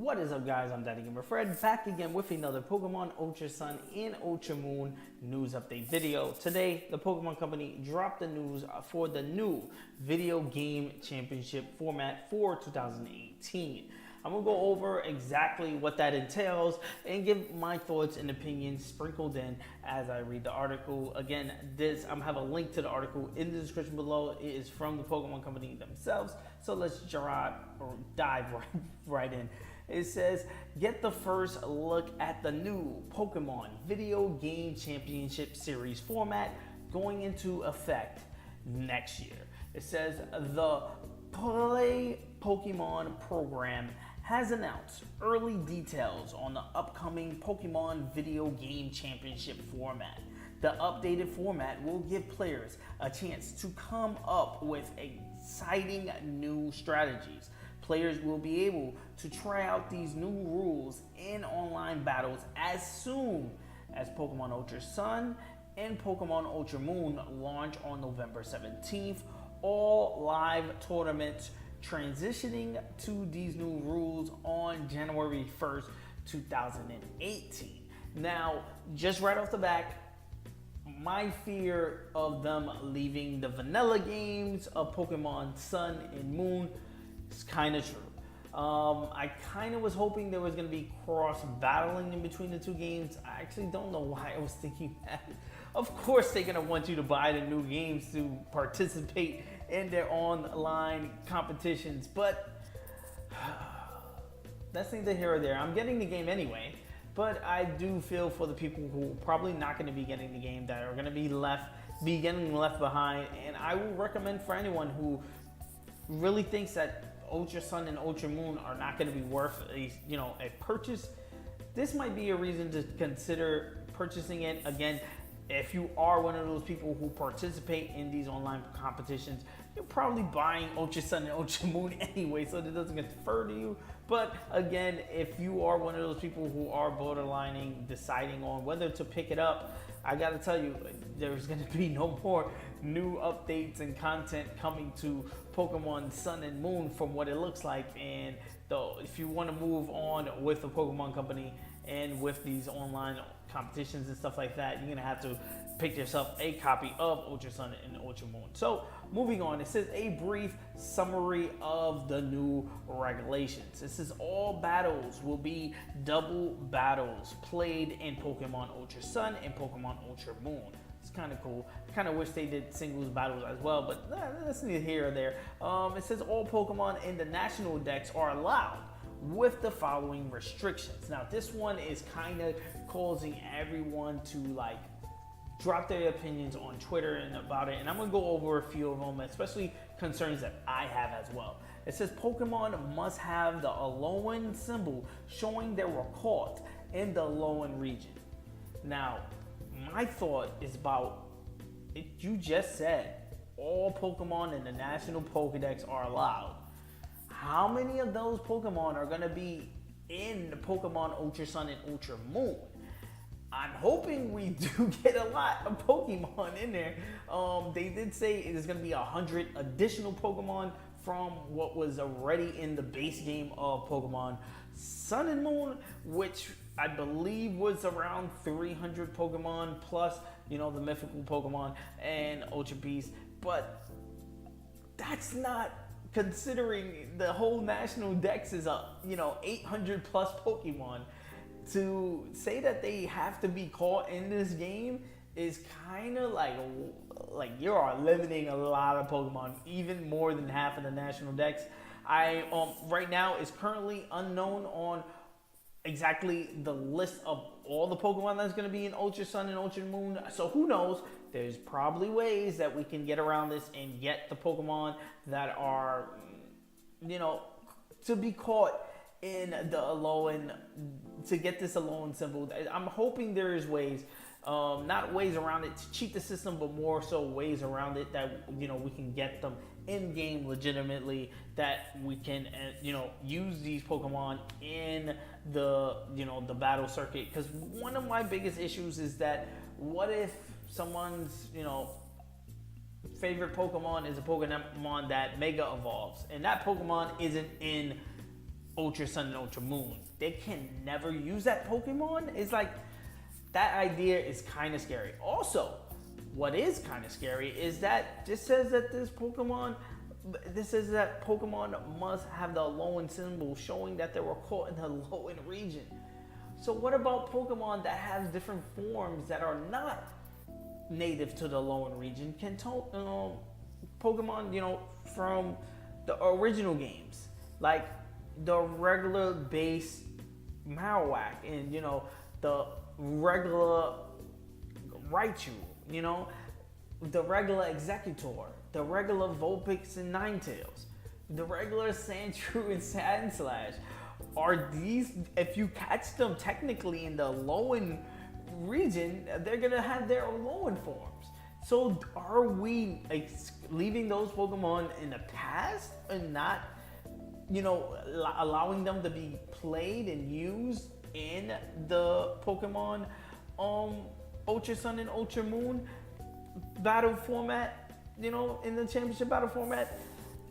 What is up, guys? I'm Daddy Gamer Fred, back again with another Pokemon Ultra Sun and Ultra Moon news update video. Today, the Pokemon Company dropped the news for the new Video Game Championship format for 2018. I'm going to go over exactly what that entails and give my thoughts and opinions sprinkled in as I read the article. Again, I have a link to the article in the description below. It is from the Pokemon Company themselves. So let's dive right in. It says, get the first look at the new Pokemon Video Game Championship Series format going into effect next year. It says the Play Pokemon program has announced early details on the upcoming Pokemon Video Game Championship format. The updated format will give players a chance to come up with exciting new strategies. Players will be able to try out these new rules in online battles as soon as Pokemon Ultra Sun and Pokemon Ultra Moon launch on November 17th. All live tournaments transitioning to these new rules on January 1st, 2018. Now, just right off the back, my fear of them leaving the vanilla games of Pokemon Sun and Moon is kind of true. I kind of was hoping there was going to be cross battling in between the two games. I actually don't know why I was thinking that. Of course, they're going to want you to buy the new games to participate in their online competitions, but that's neither here or there. I'm getting the game anyway, but I do feel for the people who are probably not going to be getting the game, that are going to be getting left behind. And I will recommend for anyone who really thinks that Ultra Sun and Ultra Moon are not going to be worth a purchase, this might be a reason to consider purchasing it. Again, if you are one of those people who participate in these online competitions, you're probably buying Ultra Sun and Ultra Moon anyway, so that doesn't get deferred to you. But again, if you are one of those people who are borderlining, deciding on whether to pick it up, I gotta tell you, there's gonna be no more new updates and content coming to Pokemon Sun and Moon from what it looks like. And though, if you want to move on with the Pokemon Company and with these online competitions and stuff like that, you're gonna have to pick yourself a copy of Ultra Sun and Ultra Moon. So moving on, it says a brief summary of the new regulations. It says all battles will be double battles played in Pokemon Ultra Sun and Pokemon Ultra Moon. It's kind of cool. I kind of wish they did singles battles as well, but that's neither here or there. It says all Pokemon in the National Dex are allowed with the following restrictions. Now, this one is kind of causing everyone to drop their opinions on Twitter and about it, and I'm going to go over a few of them, especially concerns that I have as well. It says Pokemon must have the Alolan symbol showing they were caught in the Alolan region. Now, my thought is about it. You just said all Pokemon in the National Pokédex are allowed. How many of those Pokemon are going to be in the Pokemon Ultra Sun and Ultra Moon? I'm hoping we do get a lot of Pokemon in there. They did say it is going to be 100 additional Pokemon from what was already in the base game of Pokemon Sun and Moon, which I believe was around 300 Pokemon plus, the mythical Pokemon and Ultra Beast. But that's not considering the whole National Dex is 800 plus Pokemon. To say that they have to be caught in this game is kind of like you are limiting a lot of Pokemon, even more than half of the National Dex. Right now is currently unknown on exactly the list of all the Pokemon that's going to be in Ultra Sun and Ultra Moon. So who knows? There's probably ways that we can get around this and get the Pokemon that are, to be caught in the Alolan, to get this Alolan symbol. I'm hoping there is ways, not ways around it to cheat the system, but more so ways around it that we can get them in game legitimately, that we can use these Pokemon in the the battle circuit. Because one of my biggest issues is that what if someone's favorite Pokemon is a Pokemon that Mega evolves, and that Pokemon isn't in Ultra Sun and Ultra Moon, they can never use that Pokemon. It's like, that idea is kind of scary. Also, what is kind of scary is that this says that Pokemon must have the Alolan symbol showing that they were caught in the Alolan region. So what about Pokemon that has different forms that are not native to the Alolan region? Can Pokemon, from the original games, like the regular base Marowak and, the regular Raichu, the regular Executor, the regular Vulpix and Ninetales, the regular Sandshrew and Sandslash. Are these, if you catch them technically in the Alolan region, they're gonna have their Alolan forms. So are we leaving those Pokemon in the past and not, allowing them to be played and used in the Pokemon Ultra Sun and Ultra Moon battle format, in the championship battle format?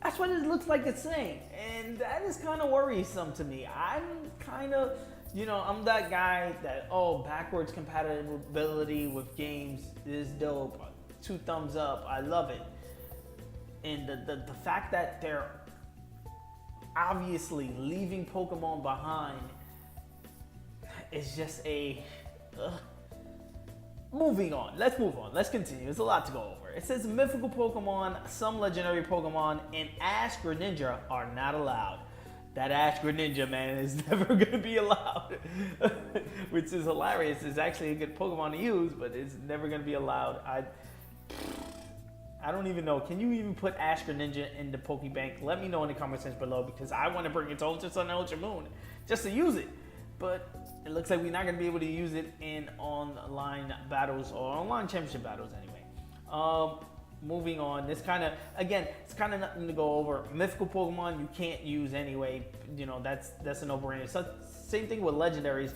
That's what it looks like it's saying. And that is kind of worrisome to me. I'm kind of, I'm that guy that, backwards compatibility with games is dope. 2 thumbs up. I love it. And the fact that they're obviously leaving Pokemon behind is just moving on. Let's move on. Let's continue. There's a lot to go over. It says mythical Pokemon, some legendary Pokemon, and Ash Greninja are not allowed. That Ash Greninja, man, is never going to be allowed, which is hilarious. It's actually a good Pokemon to use, but it's never going to be allowed. I don't even know. Can you even put Ash Greninja in the Pokebank? Let me know in the comment section below, because I want to bring it to Ultra Sun and Ultra Moon just to use it. But it looks like we're not going to be able to use it in online battles or online championship battles anyway. Moving on, it's kind of nothing to go over. Mythical Pokemon you can't use anyway. That's a no-brainer. So, same thing with legendaries.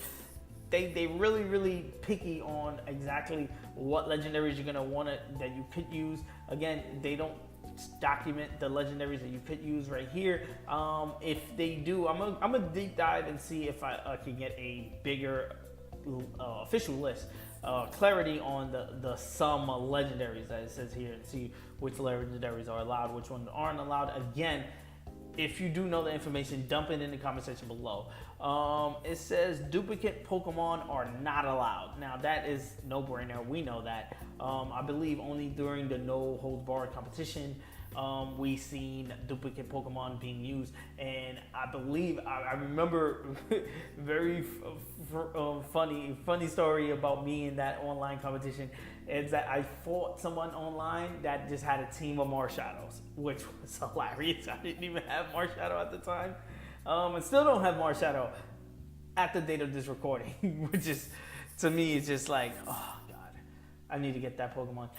They really picky on exactly what legendaries you're gonna want that you could use. Again, they don't document the legendaries that you could use right here. If they do, I'm gonna deep dive and see if I can get a bigger official list, clarity on the some legendaries that it says here, and see which legendaries are allowed, which ones aren't allowed. Again, if you do know the information, dump it in the comment section below. It says duplicate Pokemon are not allowed. Now that is no-brainer. We know that. I believe only during the no holds barred competition we seen duplicate Pokemon being used, and I believe I remember very funny story about me in that online competition is that I fought someone online that just had a team of Marshadows, which was hilarious. I didn't even have Marshadow at the time, and still don't have Marshadow at the date of this recording, which is, to me, it's just like, oh god, I need to get that Pokemon.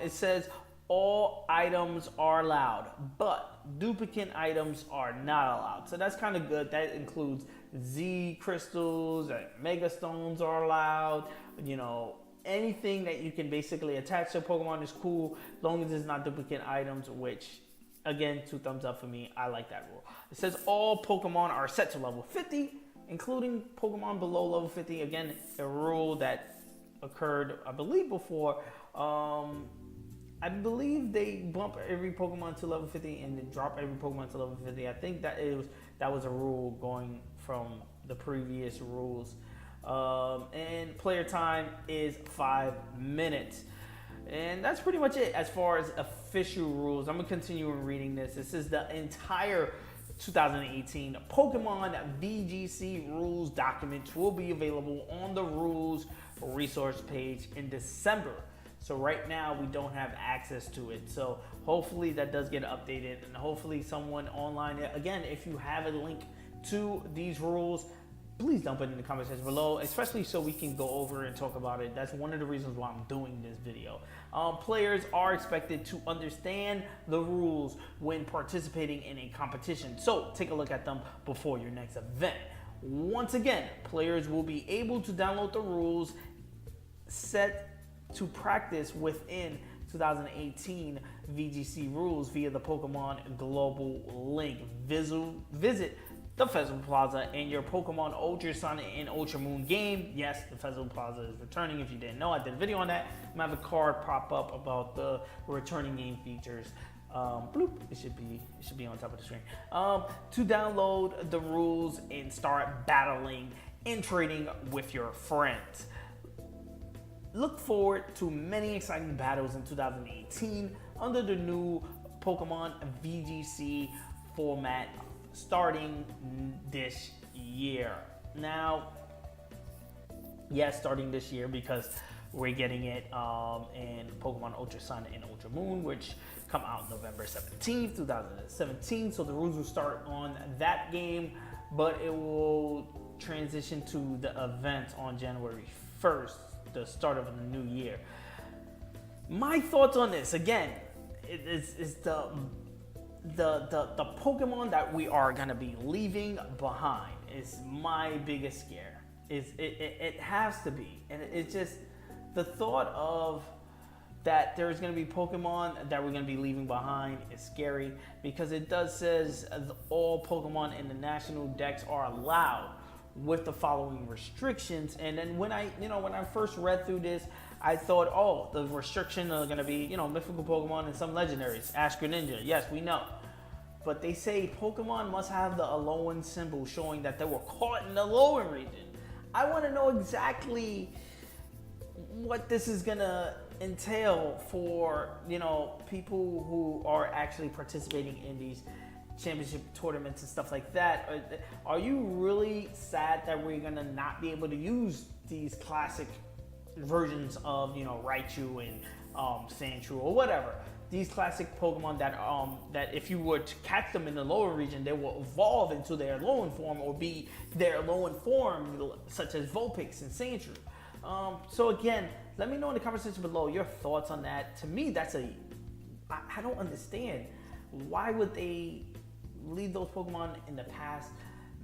It says all items are allowed, but duplicate items are not allowed. So that's kind of good. That includes Z crystals, Mega Stones are allowed. Anything that you can basically attach to a Pokemon is cool, as long as it's not duplicate items, which, again, 2 thumbs up for me. I like that rule. It says all Pokemon are set to level 50, including Pokemon below level 50. Again, a rule that occurred, I believe, before. I believe they bump every Pokemon to level 50 and then drop every Pokemon to level 50. I think that was a rule going from the previous rules. And player time is 5 minutes. And that's pretty much it as far as official rules. I'm going to continue reading this. This is the entire 2018 Pokemon VGC rules document will be available on the rules resource page in December. So right now we don't have access to it. So hopefully that does get updated, and hopefully someone online, again, if you have a link to these rules, please dump it in the comment section below, especially so we can go over and talk about it. That's one of the reasons why I'm doing this video. Players are expected to understand the rules when participating in a competition. So take a look at them before your next event. Once again, players will be able to download the rules set to practice within 2018 VGC rules via the Pokemon global link. Visit the Festival Plaza in your Pokemon Ultra Sun and Ultra Moon game. Yes, the Festival Plaza is returning. If you didn't know, I did a video on that. I'm gonna have a card pop up about the returning game features. Bloop, it should be on top of the screen. To download the rules and start battling and trading with your friends. Look forward to many exciting battles in 2018 under the new Pokemon VGC format starting this year. Now, yes, starting this year because we're getting it in Pokemon Ultra Sun and Ultra Moon, which come out November 17th, 2017. So the rules will start on that game, but it will transition to the event on January 1st, the start of the new year. My thoughts on this, again, is the Pokemon that we are gonna be leaving behind is my biggest scare. It has to be, and it's just the thought of that there's gonna be Pokemon that we're gonna be leaving behind is scary, because it does says all Pokemon in the National Dex are allowed with the following restrictions. And then when I first read through this, I thought, oh, the restrictions are going to be, mythical Pokemon and some legendaries. Ash Greninja, yes, we know. But they say Pokemon must have the Alolan symbol showing that they were caught in the Alolan region. I want to know exactly what this is going to entail for, people who are actually participating in these championship tournaments and stuff like that. Are you really sad that we're going to not be able to use these classic versions of Raichu and Sandshrew or whatever, these classic Pokemon that if you were to catch them in the lower region, they will evolve into their Alolan form or be their Alolan form, such as Vulpix and Sandshrew. So again, let me know in the comment section below your thoughts on that. To me, I don't understand. Why would they leave those Pokemon in the past?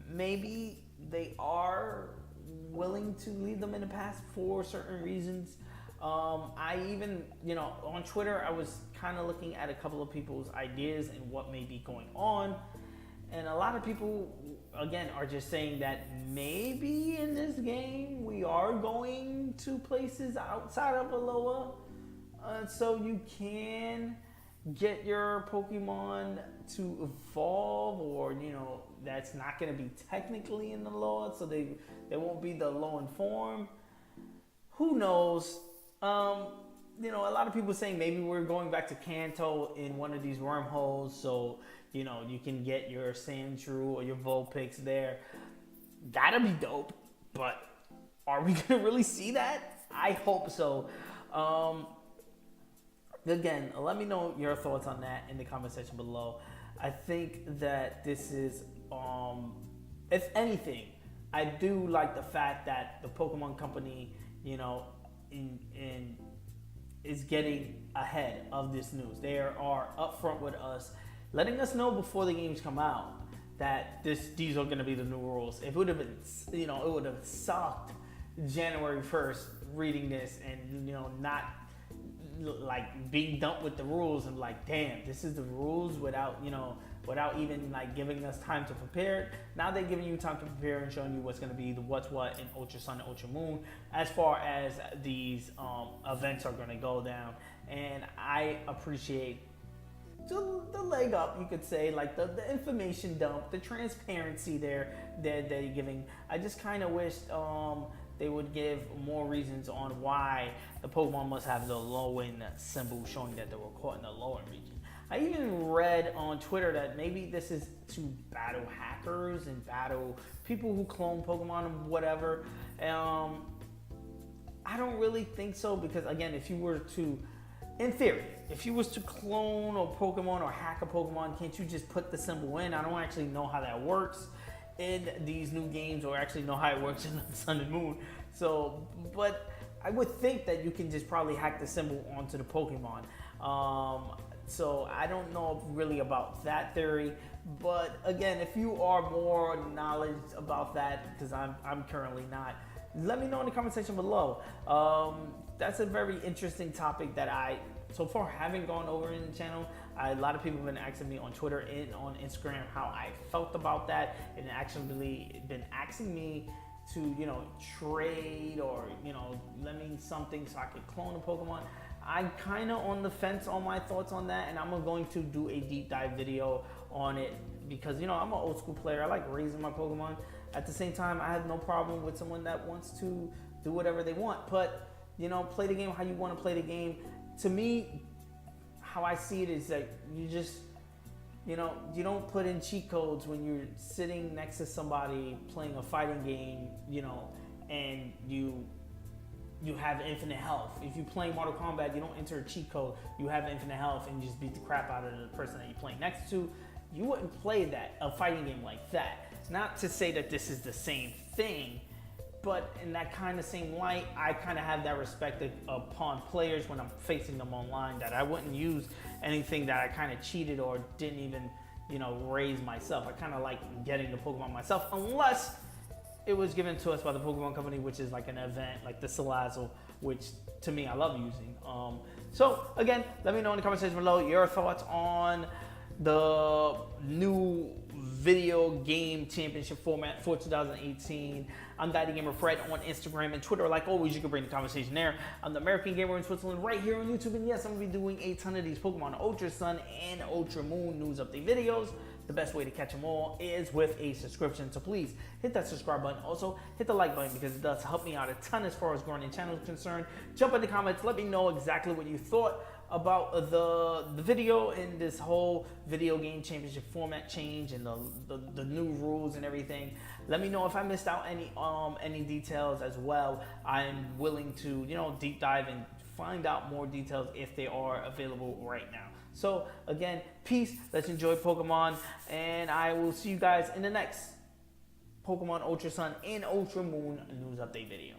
Maybe they are willing to leave them in the past for certain reasons. I even, on Twitter, I was kind of looking at a couple of people's ideas and what may be going on. And a lot of people, again, are just saying that maybe in this game we are going to places outside of Alola. So you can get your Pokemon to evolve, or that's not going to be technically in the Alola, so they won't be the Alolan form. Who knows? A lot of people saying maybe we're going back to Kanto in one of these wormholes, so you can get your Sandshrew or your Vulpix there. That'd be dope, but are we gonna really see that? I hope so. Again, let me know your thoughts on that in the comment section below. I think that this is, if anything, I do like the fact that the Pokemon Company, is getting ahead of this news. They are upfront with us, letting us know before the games come out that these are going to be the new rules. If it would have been, it would have sucked January 1st reading this and not like being dumped with the rules and like, damn, this is the rules without even like giving us time to prepare. Now they're giving you time to prepare and showing you what's going to be the what's what in Ultra Sun and Ultra Moon as far as these events are going to go down. And I appreciate the leg up, you could say, like the information dump, the transparency they're giving. I just kind of wish they would give more reasons on why the Pokemon must have the Alolan symbol showing that they were caught in the Alolan region. I even read on Twitter that maybe this is to battle hackers and battle people who clone Pokemon and whatever. I don't really think so, because again, if you were to, in theory, if you was to clone a Pokemon or hack a Pokemon, can't you just put the symbol in? I don't actually know how that works in these new games, or actually know how it works in Sun and Moon. So, but I would think that you can just probably hack the symbol onto the Pokemon. So I don't know really about that theory, but again, if you are more knowledge about that, because I'm currently not, let me know in the comment section below. That's a very interesting topic that I so far haven't gone over in the channel. A lot of people have been asking me on Twitter and on Instagram how I felt about that, and actually been asking me to, you know, trade or, you know, lend me something so I could clone a Pokemon. I'm kind of on the fence on my thoughts on that, and I'm going to do a deep dive video on it because, you know, I'm an old school player. I like raising my Pokemon. At the same time, I have no problem with someone that wants to do whatever they want, but, you know, play the game how you want to play the game. To me, how I see it is that you just, you know, you don't put in cheat codes when you're sitting next to somebody playing a fighting game, you know, and you have infinite health. If you play Mortal Kombat, you don't enter a cheat code. You have infinite health and you just beat the crap out of the person that you're playing next to. You wouldn't play a fighting game like that. Not to say that this is the same thing, but in that kind of same light, I kind of have that respect upon players when I'm facing them online, that I wouldn't use anything that I kind of cheated or didn't even, you know, raise myself. I kind of like getting the Pokemon myself, unless it was given to us by the Pokemon Company, which is like an event, like the Salazzle, which to me I love using. So again, let me know in the comment section below your thoughts on the new video game championship format for 2018. I'm Daddy Gamer Fred on Instagram and Twitter. Like always, you can bring the conversation there. I'm the American Gamer in Switzerland right here on YouTube. And yes, I'm going to be doing a ton of these Pokemon Ultra Sun and Ultra Moon news update videos. The best way to catch them all is with a subscription. So please hit that subscribe button. Also, hit the like button because it does help me out a ton as far as growing the channel is concerned. Jump in the comments. Let me know exactly what you thought about the video and this whole video game championship format change and the new rules and everything. Let me know if I missed out any details as well. I'm willing to, you know, deep dive and find out more details if they are available right now. So again, peace. Let's enjoy Pokemon, and I will see you guys in the next Pokemon Ultra Sun and Ultra Moon news update video.